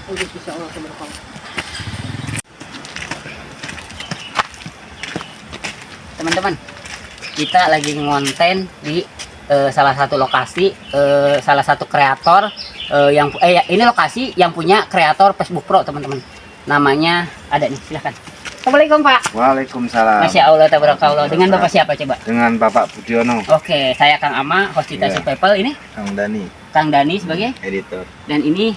Insya Allah tabarakallah. Teman-teman, kita lagi ngonten di salah satu lokasi, salah satu kreator ini lokasi yang punya kreator Facebook Pro, teman-teman. Namanya ada nih, silahkan. Assalamualaikum Pak. Waalaikumsalam. Masya Allah tabarakallah. Dengan Bapak siapa coba? Dengan Bapak Budiono. Oke, saya Kang Ama, host Citasu People. Ini Kang Dani. Kang Dani sebagai Editor. dan ini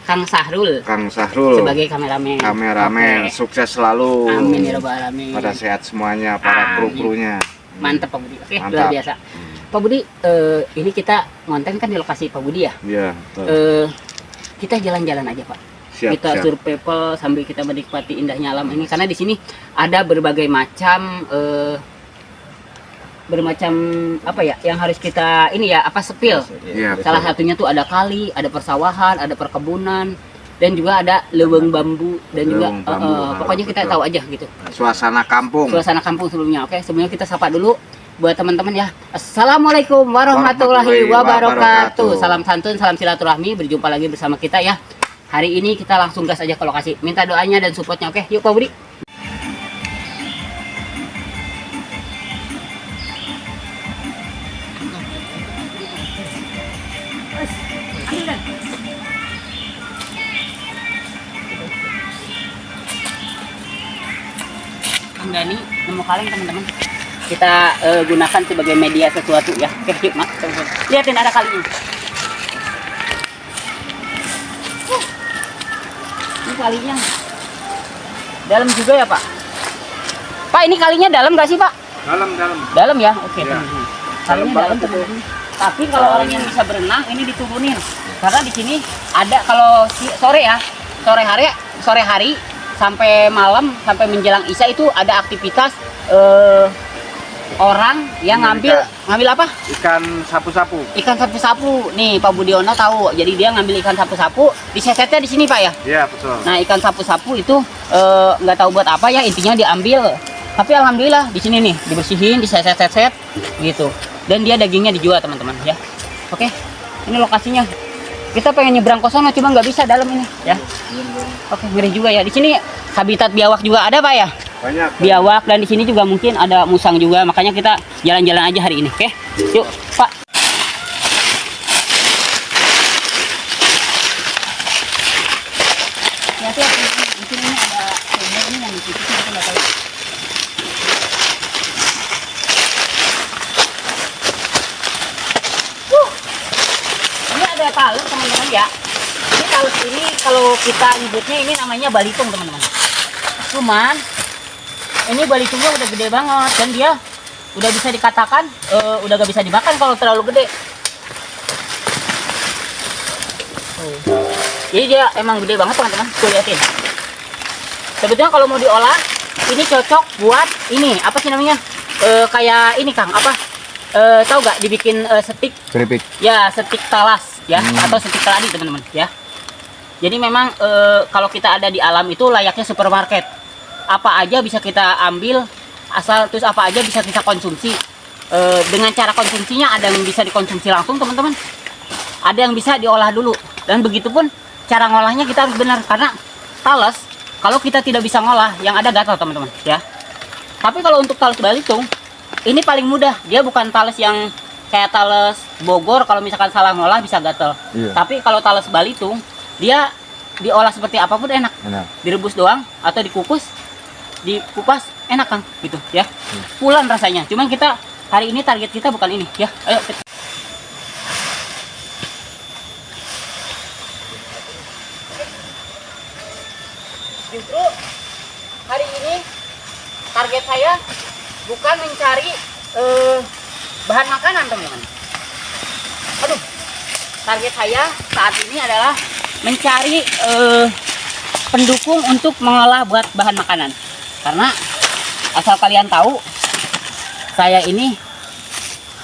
Kang Sahrul. Kang Sahrul Sebagai kameramen. Kameramen. Oke. Sukses selalu. Amin ya rabbal alamin. Pada sehat semuanya para kru-krunya. Mantap Pak Budi. Oke, Mantap. luar biasa. Pak Budi, ini kita ngonten kan di lokasi Pak Budi ya. Iya, betul. Kita jalan-jalan aja Pak. Siap, Kita siap. survival sambil kita menikmati indahnya alam ini, karena di sini ada berbagai macam apa ya yang harus kita ini ya apa sepil. Iya, Salah betul. satunya tuh ada kali, ada persawahan, ada perkebunan, dan juga ada leweng bambu dan juga Leweng bambu, pokoknya kita betul. tahu aja gitu. Suasana kampung. Suasana kampung sebelumnya. Oke, sebelumnya kita sapa dulu buat teman-teman ya. Assalamualaikum warahmatullahi wabarakatuh. Salam santun, salam silaturahmi. Berjumpa lagi bersama kita ya. Hari ini kita langsung gas aja ke lokasi. Minta doanya dan supportnya. Oke, yuk Pak Budi. Kang Dani nemu kaleng teman-teman. Kita gunakan sebagai media sesuatu ya. Oke, yuk Mas. Lihatin ada kalinya. Ini kalinya dalam juga ya Pak. Pak, ini kalinya dalam gak sih Pak? Dalam. Dalam ya. Oke, Ya. teman-teman. Dalam Kalinya banget dalam itu. teman-teman. Tapi kalau orang yang bisa berenang ini diturunin. Karena di sini ada kalau sore hari sampai malam sampai menjelang Isya itu ada aktivitas orang yang ngambil apa? Ikan sapu-sapu. Ikan sapu-sapu. Nih Pak Budiono tahu. Jadi dia ngambil ikan sapu-sapu, disesetnya di sini Pak ya. Iya, betul. Nah, ikan sapu-sapu itu nggak tahu buat apa ya, intinya diambil. Tapi alhamdulillah di sini nih dibersihin, diseset-set gitu. Dan dia dagingnya dijual teman-teman ya. Oke, ini lokasinya. Kita pengen nyebrang ke sono cuma nggak bisa dalam ini ya. Oke, ngeri juga ya. Di sini habitat biawak juga ada Pak ya. Banyak. Biawak, dan di sini juga mungkin ada musang juga. Makanya kita jalan-jalan aja hari ini. Oke, yuk Pak. Hati-hati, mungkin ini ada sumur ini yang di situ kita nggak tahu. Ini ada talus teman-teman ya. Ini talus ini kalau kita nyebutnya ini namanya balitung teman-teman. Cuman ini balitungnya udah gede banget dan dia udah bisa dikatakan udah gak bisa dimakan kalau terlalu gede. Jadi dia emang gede banget teman-teman. Tuh liatin. Sebetulnya kalau mau diolah ini cocok buat ini apa sih namanya? Kayak ini Kang apa? Tahu gak dibikin stik? Keripik. Ya, stik talas ya atau stik keladi teman-teman ya. Jadi memang kalau kita ada di alam itu layaknya supermarket. Apa aja bisa kita ambil asal, terus apa aja bisa kita konsumsi. Dengan cara konsumsinya ada yang bisa dikonsumsi langsung teman-teman, ada yang bisa diolah dulu, dan begitupun cara ngolahnya kita harus benar, karena talas kalau kita tidak bisa ngolah yang ada gatal teman-teman ya. Tapi kalau untuk talas balitung ini paling mudah, dia bukan talas yang kayak talas Bogor kalau misalkan salah ngolah bisa gatal. Iya. Tapi kalau talas balitung dia diolah seperti apapun enak. Direbus doang atau dikukus, dikupas enak Kang gitu ya. Pulan rasanya. Cuman kita hari ini target kita bukan ini ya. Ayo kita. Justru hari ini target saya bukan mencari bahan makanan teman-teman. Aduh, target saya saat ini adalah mencari pendukung untuk mengolah buat bahan makanan. Karena asal kalian tahu, saya ini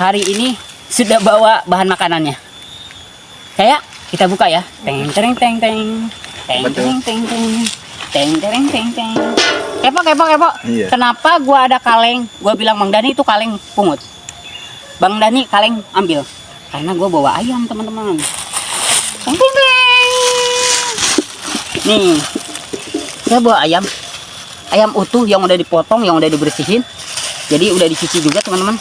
hari ini sudah bawa bahan makanannya. Kayak kita buka ya. Teng teng teng teng teng teng teng teng teng teng teng. Kepo. Iya. Kenapa gua ada kaleng? Gua bilang Bang Dani itu kaleng pungut. Bang Dani kaleng ambil. Karena gua bawa ayam teman-teman. Teng teng teng. Nih, saya bawa ayam utuh yang udah dipotong, yang udah dibersihin. Jadi udah dicuci juga teman-teman.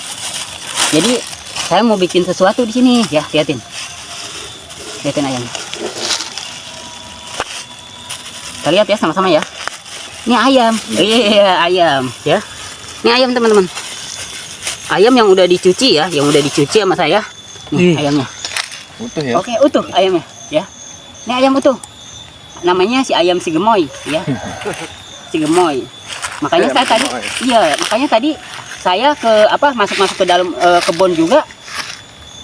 Jadi saya mau bikin sesuatu di sini ya, liatin ayam. Kita lihat ya sama-sama ya. Ini ayam, iya ayam ya. Ini ayam teman-teman. Ayam yang udah dicuci ya, yang udah dicuci sama saya. Nih ayamnya. Utuh ya. Oke, utuh ayamnya ya. Ini ayam utuh. Namanya si ayam si gemoy ya. Si gemoy. Makanya saya tadi, iya, makanya tadi saya masuk ke dalam kebun juga.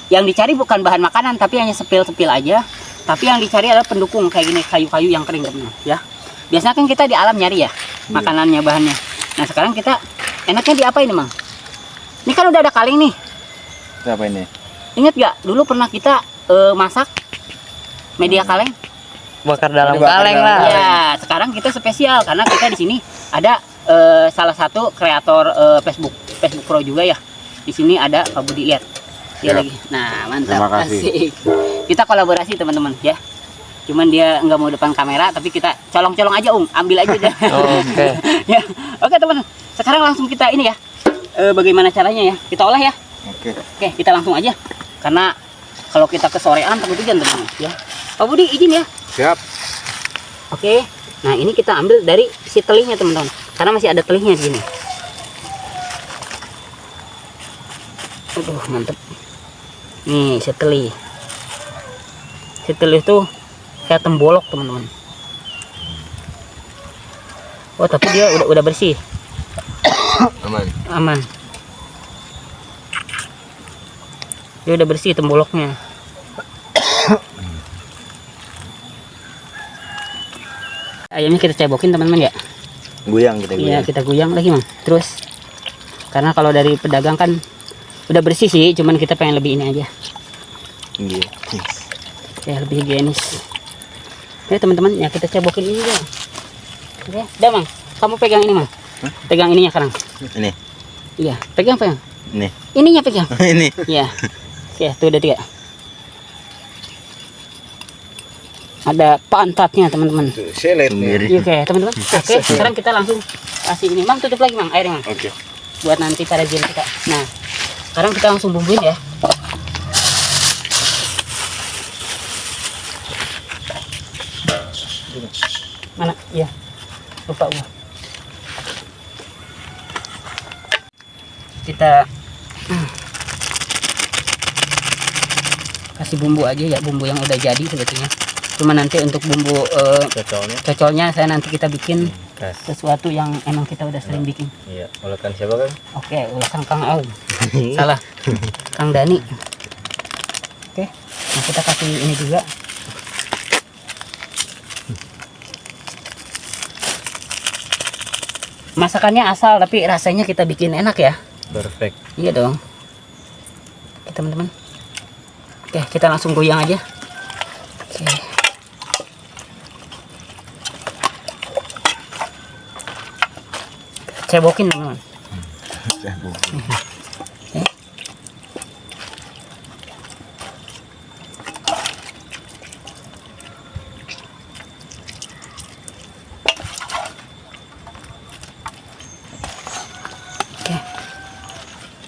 Yang dicari bukan bahan makanan, tapi hanya sepil-sepil aja. Tapi yang dicari adalah pendukung kayak gini, kayu-kayu yang kering teman-teman ya. Biasanya kan kita di alam nyari ya makanannya, bahannya. Nah sekarang kita enaknya diapain Mang? Ini kan udah ada kaleng nih. Apa ini? Ingat gak dulu pernah kita masak media kaleng? Bakar dalam Dibakar kaleng dalam lah. kaleng. Ya, sekarang kita spesial karena kita di sini ada salah satu kreator Facebook Pro juga ya. Di sini ada Pak Budi, lihat. Dia Siap. lagi. Nah, mantap. Terima kasih. Asik. Kita kolaborasi teman-teman ya. Cuman dia nggak mau depan kamera, tapi kita colong-colong aja ambil aja deh. Oke. Ya. Oke teman. Sekarang langsung kita ini ya. Bagaimana caranya ya? Kita olah ya. Oke. Oke, kita langsung aja. Karena kalau kita kesorean takut hujan teman-teman ya. Pak Budi izin ya. Siap. Oke. Nah, ini kita ambil dari si telihnya teman-teman. Karena masih ada telihnya di sini. Aduh, mantep. Nih, si telih. Si telih tuh kayak tembolok teman-teman. Oh, tapi dia udah bersih. Aman. Aman. Dia udah bersih temboloknya. Ayamnya kita cebokin teman-teman ya. Guyang kita Iya, kita guyang lagi Mang. Terus karena kalau dari pedagang kan udah bersih sih, cuman kita pengen lebih ini aja. Iya. Ya lebih higienis. Oke teman-teman, ya kita cebokin ini ya. Oke, udah Mang. Kamu pegang ini Mang. Pegang ininya sekarang. Ini. Iya, pegang. Ini. Ininya pegang. Ini. Iya. Oke, tuh udah 3. Ada pantatnya teman-teman. Selet nih. Oke teman-teman. Oke, sekarang kita langsung kasih ini. Mang, tutup lagi Mang, airnya Mang. Oke. Buat nanti para jin kita. Nah, sekarang kita langsung bumbuin ya. Mana? Iya. Lupa gua. Kita kasih bumbu aja ya, bumbu yang udah jadi sebetulnya. Cuma nanti untuk bumbu cocolnya saya nanti kita bikin sesuatu yang emang kita udah sering bikin. Iya, ulekan siapa kan? Oke, ulasan Kang Aung. Salah. Kang Dani. Oke. Nah, kita kasih ini juga. Masakannya asal tapi rasanya kita bikin enak ya. Perfect. Iya dong. Oke, teman-teman. Oke, kita langsung goyang aja. Oke. Cebokin teman-teman. Oke.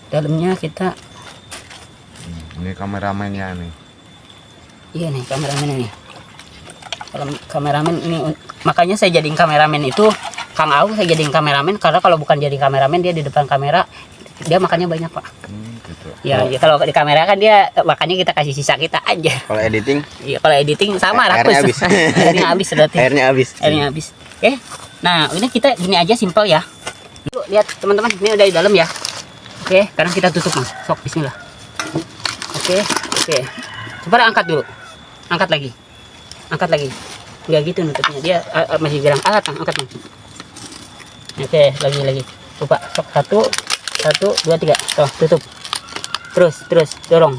Dalamnya kita, Ini kameramennya nih. iya nih kameramen nih. Kalau kameramen ini, makanya saya jadiin kameramen itu Kang Aung, saya jadiin kameramen karena kalau bukan jadi kameramen dia di depan kamera dia makannya banyak Pak. Gitu. Ya, ya kalau di kamera kan dia makannya kita kasih sisa kita aja. Kalau editing, Iya, kalau editing sama airnya habis. Airnya habis berarti. airnya habis. Airnya habis. Oke. Nah, ini kita gini aja simpel ya. Yuk lihat teman-teman, ini udah di dalam ya. Oke, sekarang kita tutup Mas. Sok bismillah. Oke. Coba angkat dulu. Angkat lagi. Enggak gitu nutupnya. Dia masih bilang angkat Mas. Oke, lagi. Coba sok 1 2 3. Tuh, tutup. Terus dorong.